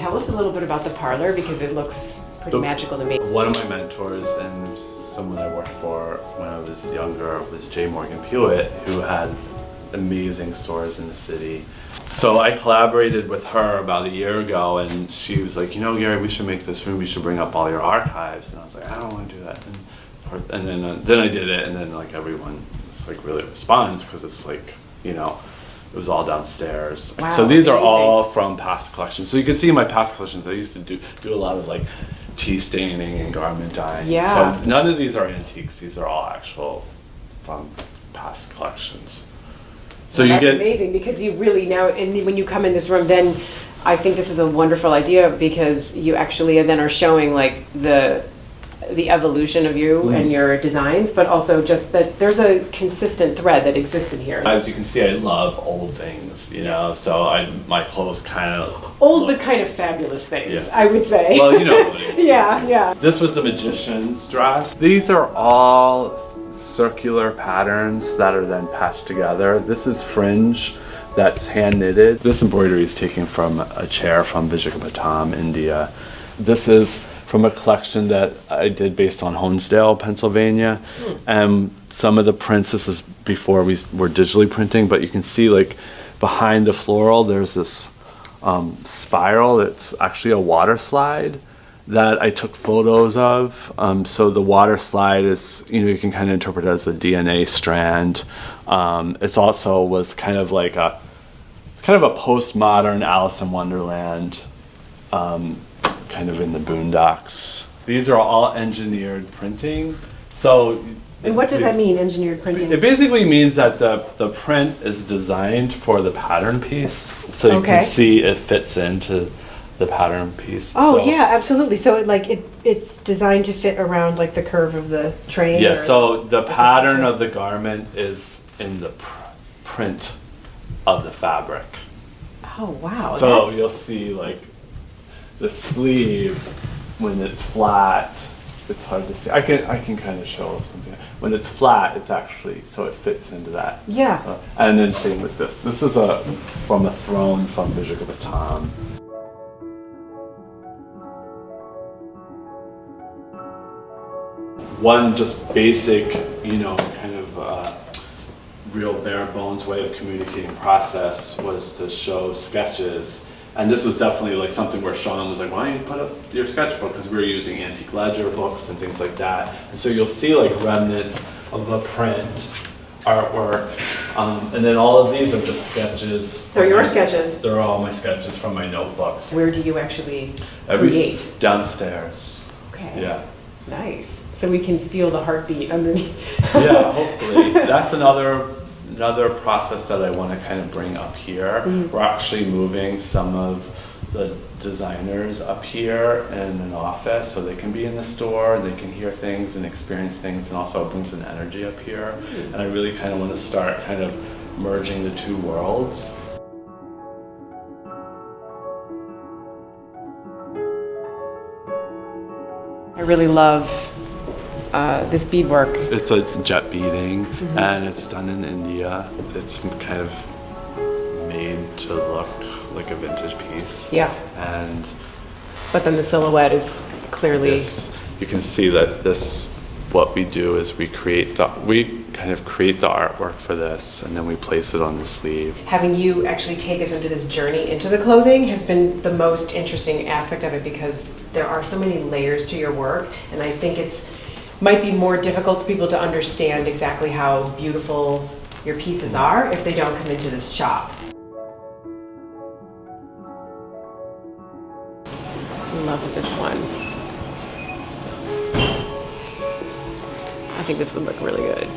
tell us a little bit about the parlor because it looks pretty magical to me. One of my mentors and someone I worked for when I was younger was J. Morgan Hewitt, who had amazing stores in the city. So I collaborated with her about a year ago, and she was like, you know, Gary, we should make this room, we should bring up all your archives. And I was like, I don't want to do that. And then I did it, and then like everyone was like really responds because it's like, you know, it was all downstairs. Wow, so these are amazing. all from past collections. So you can see in my past collections, I used to do a lot of like tea staining and garment dyeing. Yeah. So none of these are antiques. These are all actual from past collections. So Well, you that's get amazing because you really now, and when you come in this room, then I think this is a wonderful idea because you actually then are showing like the evolution of you and your designs, but also just that there's a consistent thread that exists in here. As you can see, I love old things, you know, so my clothes kind of Old but kind of fabulous things, Yeah. I would say. Well, you know what I mean. Yeah. This was the magician's dress. These are all circular patterns that are then patched together. This is fringe that's hand knitted. This embroidery is taken from a chair from Vijayapatam, India. This is from a collection that I did based on Honesdale, Pennsylvania. And some of the prints, this is before we were digitally printing, but you can see like behind the floral, there's this spiral that's actually a water slide that I took photos of. So the water slide is, you know, you can kind of interpret it as a DNA strand. It's also was kind of like a postmodern Alice in Wonderland, kind of in the boondocks. These are all engineered printing. So And what does that mean, engineered printing? it basically means that the print is designed for the pattern piece, so you Okay. can see it fits into the pattern piece. Oh So- yeah, absolutely. So it's designed to fit around like the curve of the train. Yeah, or so the like pattern section? of the garment is in the print of the fabric. Oh wow. So that's- you'll see like the sleeve when it's flat. It's hard to see. I can kind of show something. When it's flat, it's actually so it fits into that. Yeah. And then same with this. This is from a throne from Vijayapatam. One just basic, you know, kind of real bare bones way of communicating process was to show sketches. And this was definitely like something where Sean was like, why don't you put up your sketchbook? Because we were using antique ledger books and things like that. And so you'll see like remnants of the print, artwork. And then all of these are just sketches. They're your sketches. They're all my sketches from my notebooks. Where do you actually create? Downstairs. Okay. Yeah. Nice. So we can feel the heartbeat underneath. Yeah, hopefully. That's another process that I want to kind of bring up here. We're actually moving some of the designers up here in an office so they can be in the store, they can hear things and experience things, and also it brings an energy up here. And I really kind of want to start kind of merging the two worlds. I really love this beadwork. It's a jet beading, and it's done in India. It's kind of made to look like a vintage piece. Yeah. And But then the silhouette is clearly. you can see that what we do is we kind of create the artwork for this, and then we place it on the sleeve. Having you actually take us into this journey into the clothing has been the most interesting aspect of it because there are so many layers to your work, and I think might be more difficult for people to understand exactly how beautiful your pieces are if they don't come into this shop. Love this one. I think this would look really good.